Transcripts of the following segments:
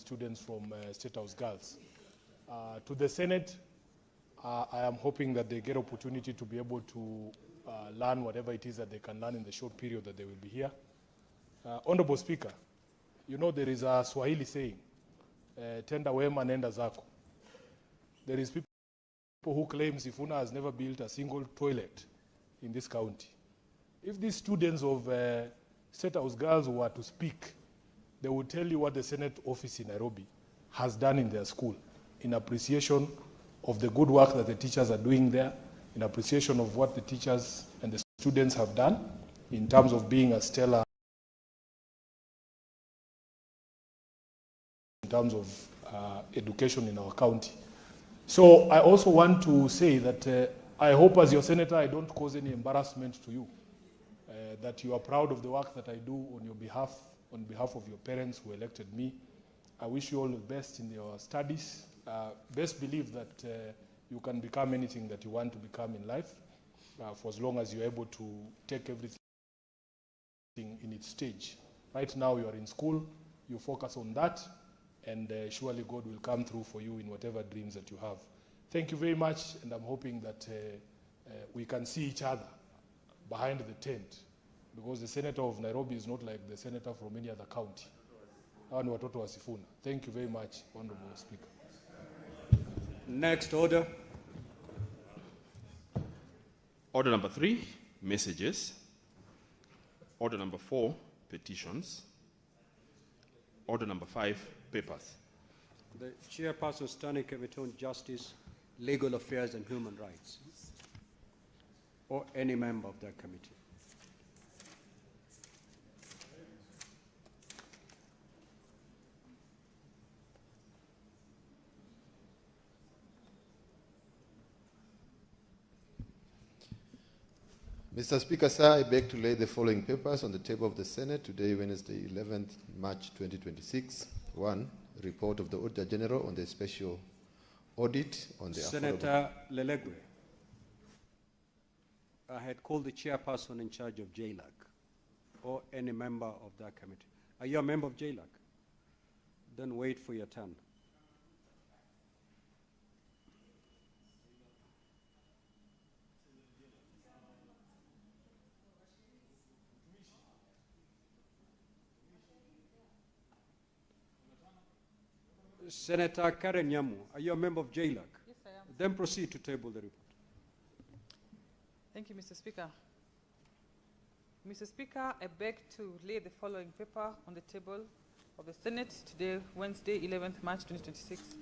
students from State House Girls. To the Senate, I am hoping that they get opportunity to be able to learn whatever it is that they can learn in the short period that they will be here. Honorable Speaker, you know there is a Swahili saying, tenda wema nenda zako. There is people who claim Sifuna has never built a single toilet in this county. If these students of State House Girls were to speak, they would tell you what the Senate office in Nairobi has done in their school in appreciation of the good work that the teachers are doing there, in appreciation of what the teachers and the students have done in terms of being a stellar, in terms of education in our county. So I also want to say that I hope as your senator I don't cause any embarrassment to you, that you are proud of the work that I do on your behalf, on behalf of your parents who elected me. I wish you all the best in your studies. Best believe that you can become anything that you want to become in life, for as long as you're able to take everything in its stage. Right now you are in school, you focus on that, and surely God will come through for you in whatever dreams that you have. Thank you very much, and I'm hoping that we can see each other behind the tent, because the senator of Nairobi is not like the senator from any other county. Thank you very much, Honorable Speaker. Next order. Order number 3, messages. Order number 4, petitions. Order number 5, papers. The Chairperson, Standing Committee on Justice, Legal Affairs and Human Rights, or any member of that committee. Mr. Speaker, sir, I beg to lay the following papers on the table of the Senate today, Wednesday, 11th March 2026. 1. Report of the Auditor General on the special audit on the Senator Lelegwe, I had called the chairperson in charge of JLAC or any member of that committee. Are you a member of JLAC? Then wait for your turn. Senator Karen Nyamu, are you a member of JLAC? Yes, I am. Then proceed to table the report. Thank you, Mr. Speaker. Mr. Speaker, I beg to lay the following paper on the table of the Senate today, Wednesday, 11th March 2026.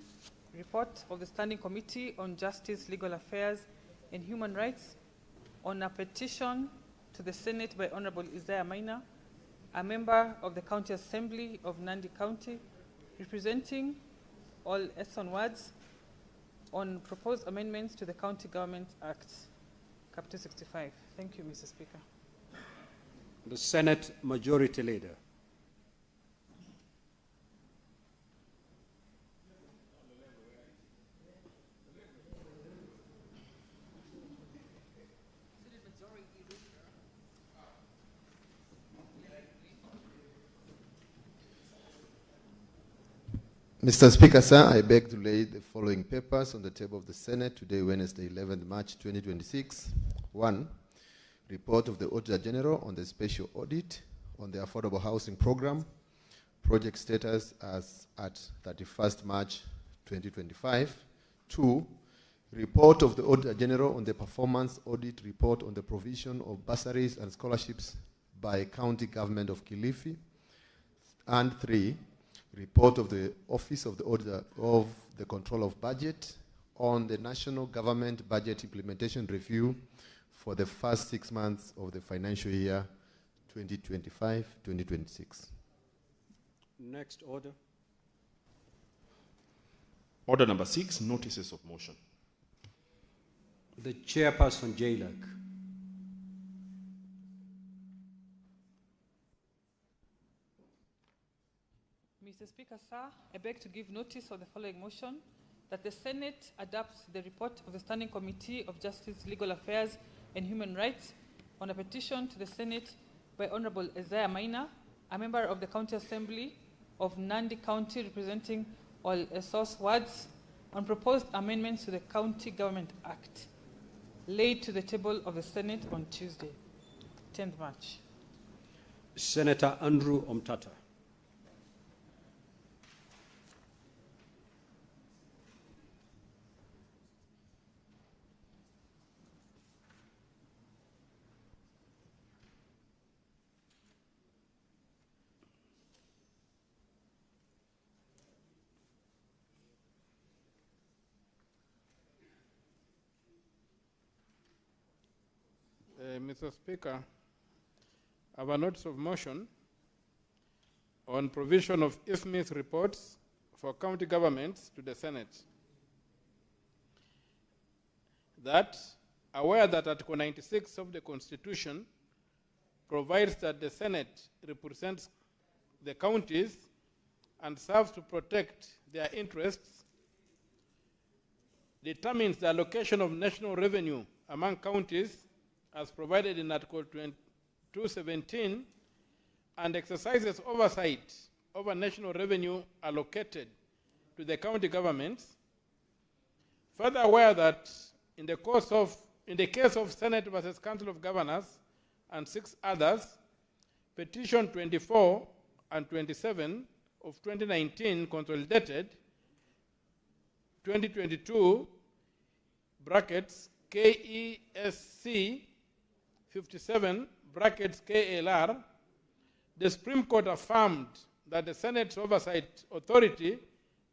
Report of the Standing Committee on Justice, Legal Affairs and Human Rights on a petition to the Senate by Honorable Isaiah Maina, a member of the County Assembly of Nandi County, representing all Esson wards on proposed amendments to the County Government Act, Capital 65. Thank you, Mr. Speaker. The Senate Majority Leader. Mr. Speaker, sir, I beg to lay the following papers on the table of the Senate today, Wednesday, 11th March 2026. 1. Report of the Auditor General on the special audit on the Affordable Housing Program, project status as at 31st March 2025. 2. Report of the Auditor General on the performance audit report on the provision of bursaries and scholarships by County Government of Kilifi. And 3. Report of the Office of the Auditor of the Control of Budget on the National Government Budget Implementation Review for the first 6 months of the financial year 2025-2026. Next order. Order number 6, notices of motion. The Chairperson, JLAC. Mr. Speaker, sir, I beg to give notice of the following motion that the Senate adopts the report of the Standing Committee of Justice, Legal Affairs and Human Rights on a petition to the Senate by Honorable Isaiah Maina, a member of the County Assembly of Nandi County representing all source wards on proposed amendments to the County Government Act, laid to the table of the Senate on Tuesday, 10th March. Senator Andrew Omtata. Mr. Speaker, I have a notice of motion on provision of IFMIS reports for county governments to the Senate. That, aware that Article 96 of the Constitution provides that the Senate represents the counties and serves to protect their interests, determines the allocation of national revenue among counties as provided in Article 217, and exercises oversight over national revenue allocated to the county governments. Further aware that in the case of Senate versus Council of Governors and 6 others, petition 24 and 27 of 2019 consolidated 2022 brackets KESC 57 brackets KLR, the Supreme Court affirmed that the Senate's oversight authority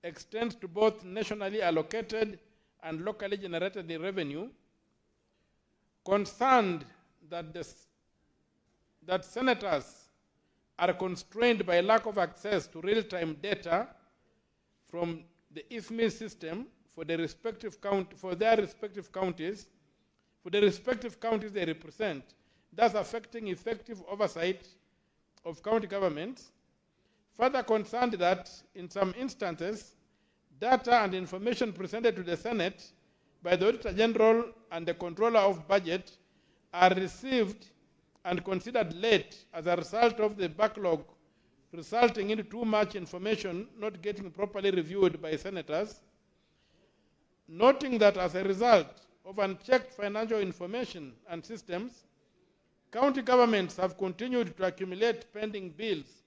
extends to both nationally allocated and locally generated revenue, concerned that senators are constrained by lack of access to real-time data from the IFMIS system for their respective counties they represent, thus affecting effective oversight of county governments. Further concerned that in some instances, data and information presented to the Senate by the Auditor General and the Controller of Budget are received and considered late as a result of the backlog, resulting in too much information not getting properly reviewed by senators. Noting that as a result of unchecked financial information and systems, county governments have continued to accumulate pending bills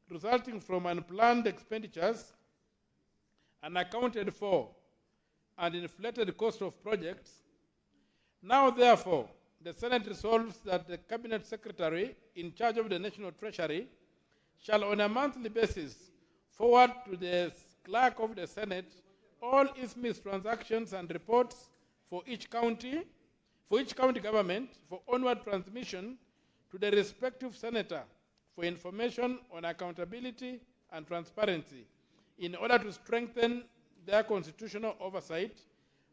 resulting from unplanned expenditures, unaccounted for, and inflated cost of projects. Now, therefore, the Senate resolves that the Cabinet Secretary in charge of the National Treasury shall on a monthly basis forward to the Clerk of the Senate all IFMIS transactions and reports for each county government for onward transmission to the respective senator for information on accountability and transparency in order to strengthen their constitutional oversight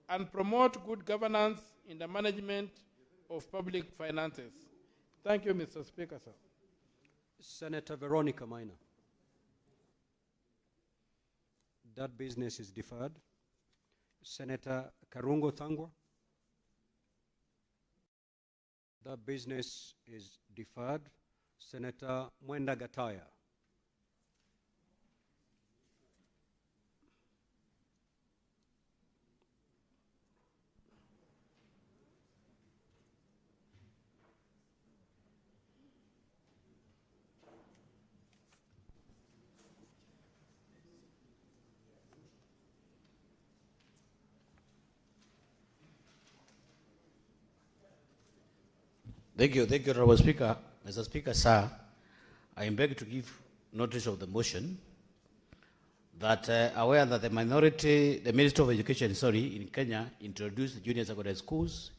and promote good governance in the management of public finances. Thank you, Mr. Speaker, sir. Senator Veronica Minor. That business is deferred. Senator Karungo Thangwa. That business is deferred. Senator Mwenda Gataya. Thank you, Honorable Speaker. Mr. Speaker, sir, I beg to give notice of the motion that aware that the Ministry of Education, in Kenya, introduced junior secondary schools,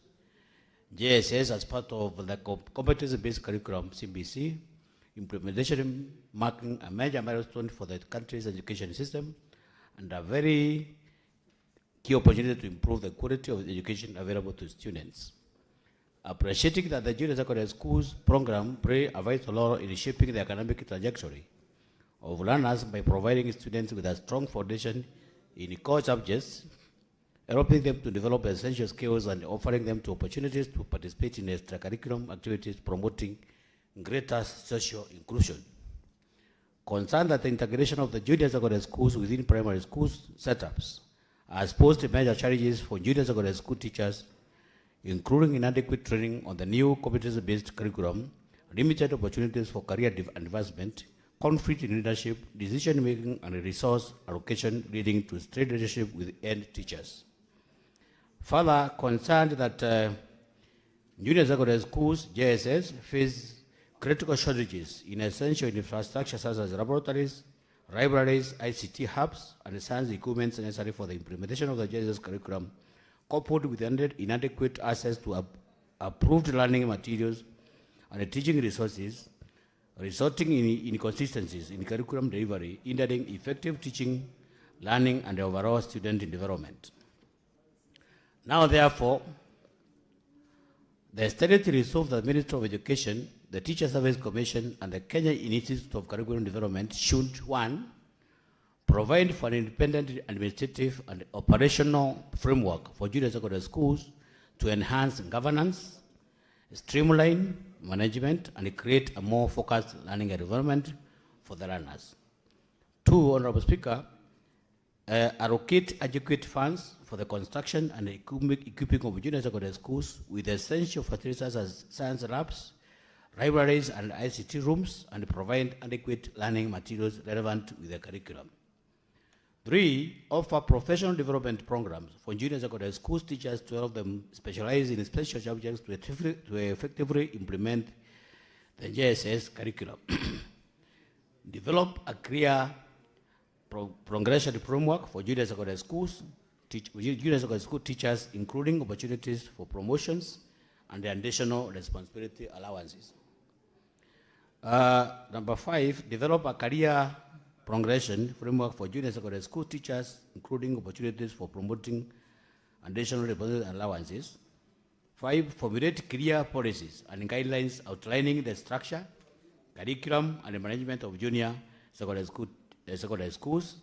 JSS, as part of the competency-based curriculum, CBC, implementation marking a major milestone for the country's education system and a very key opportunity to improve the quality of education available to students. Appreciating that the junior secondary schools program play a vital role in shaping the academic trajectory of learners by providing students with a strong foundation in core subjects, helping them to develop essential skills and offering them to opportunities to participate in extracurriculum activities promoting greater social inclusion. concerned that the integration of the junior secondary schools within primary school setups has posed major challenges for junior secondary school teachers, including inadequate training on the new competency-based curriculum, limited opportunities for career advancement, conflict in leadership, decision-making, and resource allocation leading to strained relationship with end teachers. Further, concerned that junior secondary schools, JSS, face critical shortages in essential infrastructure such as laboratories, libraries, ICT hubs, and science equipment necessary for the implementation of the JSS curriculum, coupled with inadequate access to approved learning materials and teaching resources, resulting in inconsistencies in curriculum delivery, hindering effective teaching, learning, and overall student development. Now, therefore, the study to resolve the Ministry of Education, the Teacher Service Commission, and the Kenya Institute of Curriculum Development should, 1, provide for an independent administrative and operational framework for junior secondary schools to enhance governance, streamline management, and create a more focused learning environment for the learners. 2, Honorable Speaker, allocate adequate funds for the construction and equipping of junior secondary schools with essential facilities such as science labs, libraries, and ICT rooms, and provide adequate learning materials relevant with the curriculum. 3, offer professional development programs for junior secondary schools teachers to help them specialize in special subjects to effectively implement the JSS curriculum. Develop a clear progression framework for junior secondary schools, junior secondary school teachers, including opportunities for promotions and additional responsibility allowances. Number 5, develop a career progression framework for junior secondary school teachers, including opportunities for promoting additional responsibility allowances. 5, formulate clear policies and guidelines outlining the structure, curriculum, and management of junior secondary schools.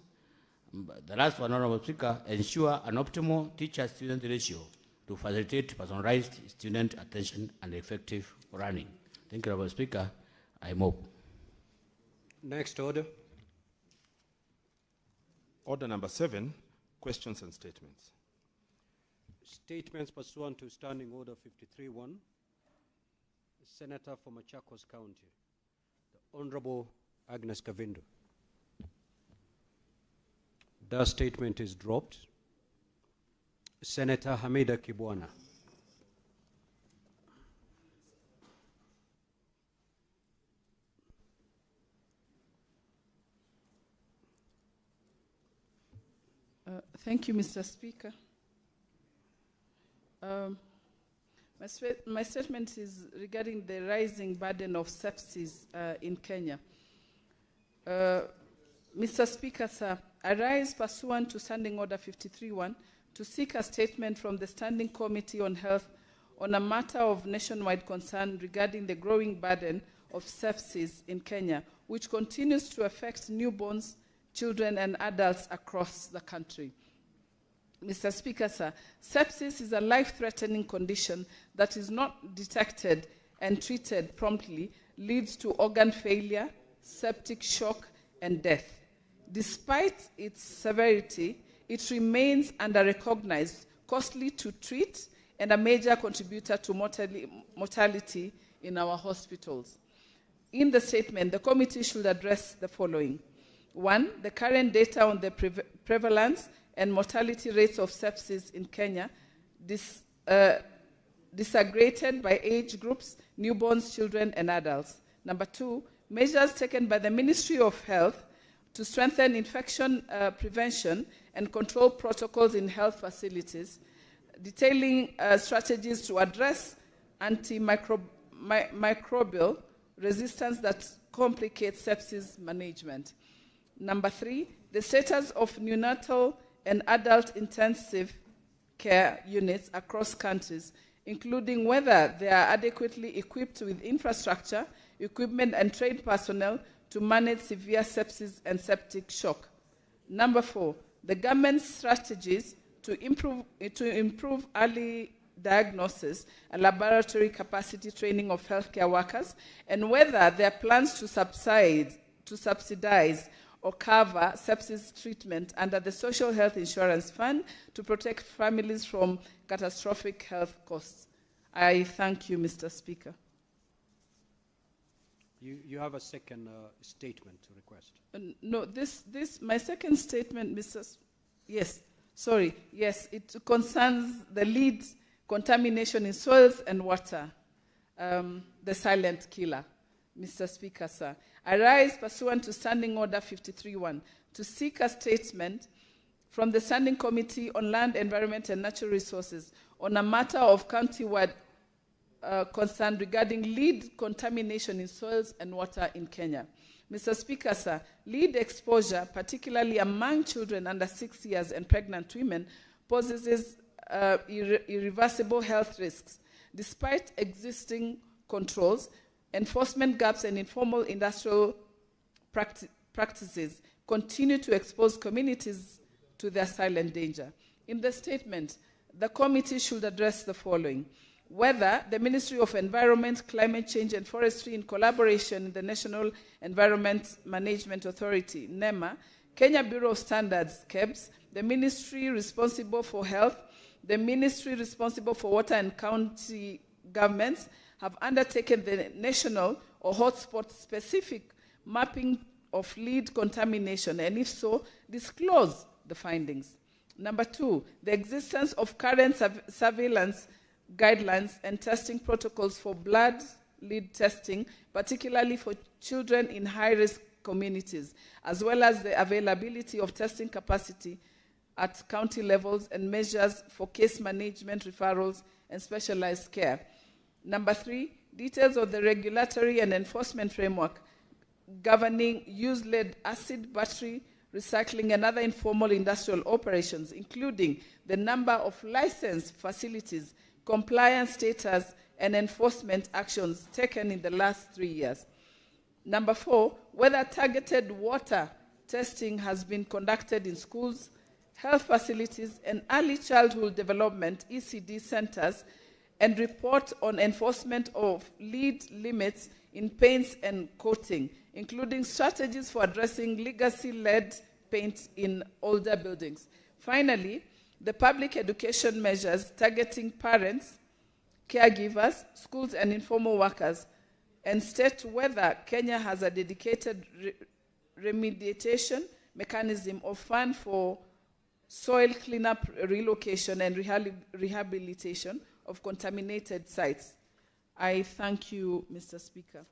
The last one, Honorable Speaker, ensure an optimal teacher-student ratio to facilitate personalized student attention and effective learning. Thank you, Honorable Speaker. I move. Next order. Order number 7, questions and statements. Statements pursuant to Standing Order 53-1. Senator for Machakos County, the Honorable Agnes Kavindo. That statement is dropped. Senator Hamida Kibwana. Thank you, Mr. Speaker. My statement is regarding the rising burden of sepsis in Kenya. Mr. Speaker, sir, I rise pursuant to Standing Order 53-1 to seek a statement from the Standing Committee on Health on a matter of nationwide concern regarding the growing burden of sepsis in Kenya, which continues to affect newborns, children, and adults across the country. Mr. Speaker, sir, sepsis is a life-threatening condition that is not detected and treated promptly, leads to organ failure, septic shock, and death. Despite its severity, it remains under-recognized, costly to treat, and a major contributor to mortality in our hospitals. In the statement, the committee should address the following. 1, the current data on the prevalence and mortality rates of sepsis in Kenya, disaggregated by age groups, newborns, children, and adults. Number 2, measures taken by the Ministry of Health to strengthen infection prevention and control protocols in health facilities, detailing strategies to address antimicrobial resistance that complicates sepsis management. Number 3, the status of neonatal and adult intensive care units across countries, including whether they are adequately equipped with infrastructure, equipment, and trained personnel to manage severe sepsis and septic shock. Number 4, the government's strategies to improve early diagnosis and laboratory capacity training of healthcare workers, and whether there are plans to subsidize to subsidize or cover sepsis treatment under the Social Health Insurance Fund to protect families from catastrophic health costs. I thank you, Mr. Speaker. You have a second statement to request. No, my second statement, yes, it concerns the lead contamination in soils and water, the silent killer. Mr. Speaker, sir, I rise pursuant to Standing Order 53.1 to seek a statement from the Standing Committee on Land, Environment and Natural Resources on a matter of county-wide concern regarding lead contamination in soils and water in Kenya. Mr. Speaker, sir, lead exposure, particularly among children under 6 years and pregnant women, poses irreversible health risks. Despite existing controls, enforcement gaps and informal industrial practices continue to expose communities to their silent danger. In the statement, the committee should address the following: whether the Ministry of Environment, Climate Change and Forestry, in collaboration with the National Environment Management Authority, NEMA, Kenya Bureau of Standards, KEBS, the Ministry responsible for health, the Ministry responsible for water and county governments have undertaken the national or hotspot-specific mapping of lead contamination, and if so, disclose the findings. Number two, the existence of current surveillance guidelines and testing protocols for blood lead testing, particularly for children in high-risk communities, as well as the availability of testing capacity at county levels and measures for case management, referrals, and specialized care. Number three, details of the regulatory and enforcement framework governing use-lead acid battery recycling and other informal industrial operations, including the number of licensed facilities, compliance status, and enforcement actions taken in the last 3 years. Number four, whether targeted water testing has been conducted in schools, health facilities, and early childhood development ECD centers, and report on enforcement of lead limits in paints and coating, including strategies for addressing legacy lead paint in older buildings. Finally, the public education measures targeting parents, caregivers, schools, and informal workers, and state whether Kenya has a dedicated remediation mechanism or fund for soil cleanup, relocation, and rehabilitation of contaminated sites. I thank you, Mr. Speaker.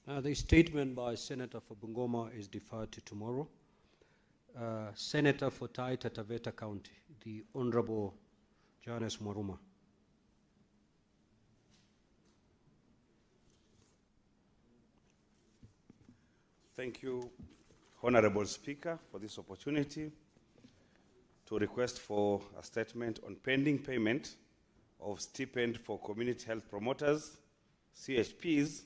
The statement by Senator for Bungoma is deferred to tomorrow. Senator for Taita Taveta County, the Honorable Johannes Mwaruma. Thank you, Honorable Speaker, for this opportunity to request for a statement on pending payment of stipend for community health promoters, CHPs,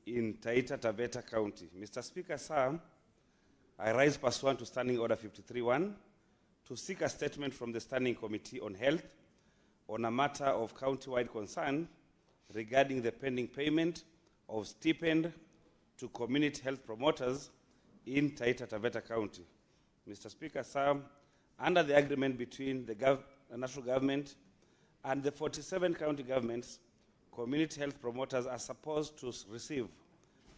in Taita Taveta County. Mr. Speaker, sir, I rise pursuant to Standing Order 53.1 to seek a statement from the Standing Committee on Health on a matter of county-wide concern regarding the pending payment of stipend to community health promoters in Taita Taveta County. Mr. Speaker, sir, under the agreement between the national government and the 47 county governments, community health promoters are supposed to receive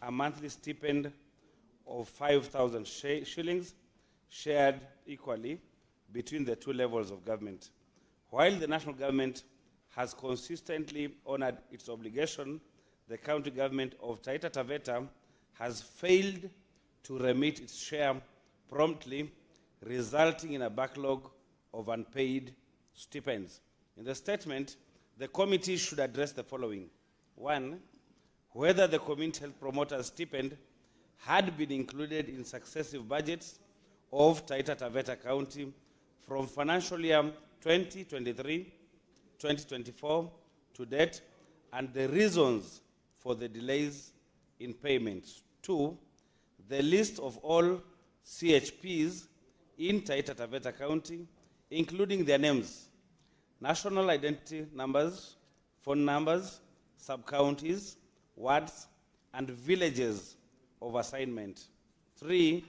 a monthly stipend of 5,000 shillings shared equally between the two levels of government. While the national government has consistently honored its obligation, the county government of Taita Taveta has failed to remit its share promptly, resulting in a backlog of unpaid stipends. In the statement, the committee should address the following. One, whether the community health promoter's stipend had been included in successive budgets of Taita Taveta County from financial year 2023-2024 to date, and the reasons for the delays in payments. Two, the list of all CHPs in Taita Taveta County, including their names, national identity numbers, phone numbers, sub-counties, wards, and villages of assignment. 3,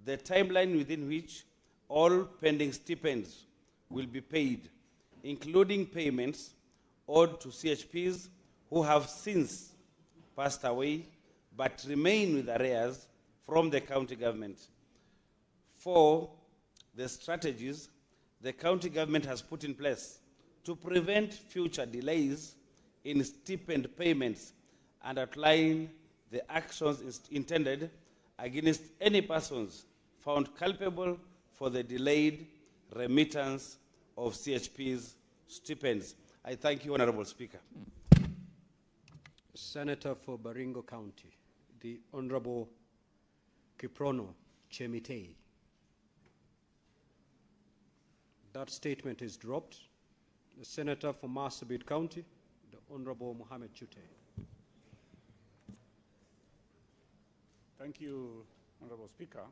the timeline within which all pending stipends will be paid, including payments owed to CHPs who have since passed away but remain with arrears from the county government. 4, the strategies the county government has put in place to prevent future delays in stipend payments and outline the actions intended against any persons found culpable for the delayed remittance of CHP's stipends. I thank you, Honorable Speaker. Senator for Baringo County, the Honorable Kiprono Chemitei. That statement is dropped. The Senator for Marsabit County, the Honorable Mohammed Chute. Thank you, Honorable Speaker.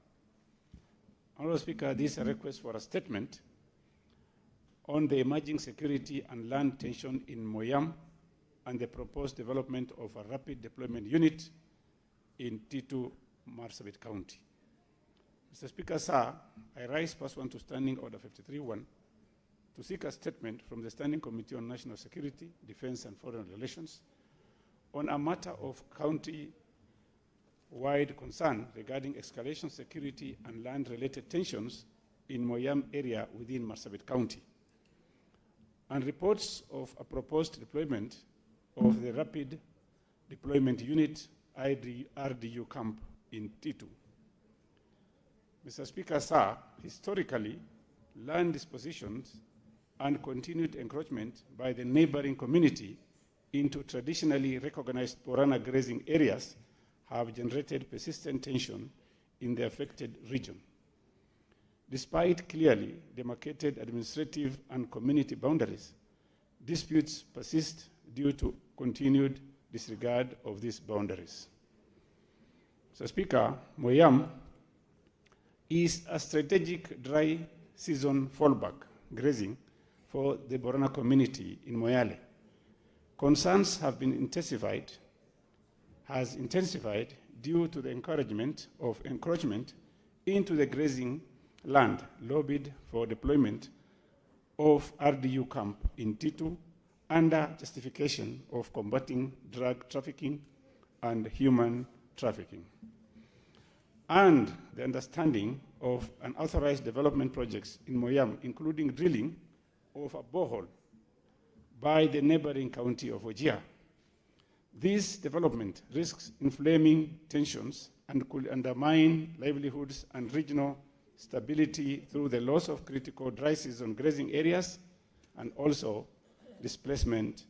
Honorable Speaker, this is a request for a statement on the emerging security and land tension in Moyam and the proposed development of a rapid deployment unit in T2 Marsabit County. Mr. Speaker, sir, I rise pursuant to Standing Order 53-1 to seek a statement from the Standing Committee on National Security, Defense and Foreign Relations on a matter of county-wide concern regarding escalation security and land-related tensions in Moyam area within Marsabit County, and reports of a proposed deployment of the Rapid Deployment Unit RDU camp in T2. Mr. Speaker, sir, historically, land dispositions and continued encroachment by the neighboring community into traditionally recognized Borana grazing areas have generated persistent tension in the affected region. Despite clearly demarcated administrative and community boundaries, disputes persist due to continued disregard of these boundaries. Mr. Speaker, Moyam is a strategic dry season fallback grazing for the Borana community in Moyale. Concerns have been intensified due to the encouragement of encroachment into the grazing land lobbied for deployment of RDU camp in T2 under justification of combating drug trafficking and human trafficking, and the understanding of unauthorized development projects in Moyam, including drilling of a borehole by the neighboring county of Ojia. This development risks inflaming tensions and could undermine livelihoods and regional stability through the loss of critical dry season grazing areas and also displacement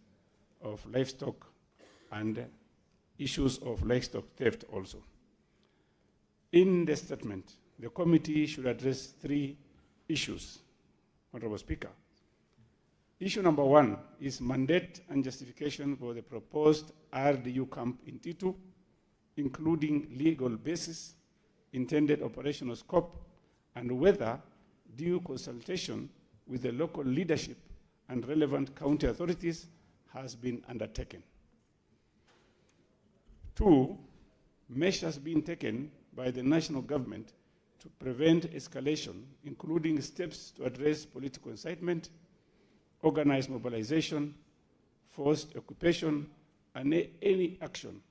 of livestock and issues of livestock theft also. In the statement, the committee should address 3 issues, Honorable Speaker. Issue number 1 is mandate and justification for the proposed RDU camp in T2, including legal basis, intended operational scope, and whether due consultation with the local leadership and relevant county authorities has been undertaken. 2, measures being taken by the national government to prevent escalation, including steps to address political incitement, organized mobilization, forced occupation, and any action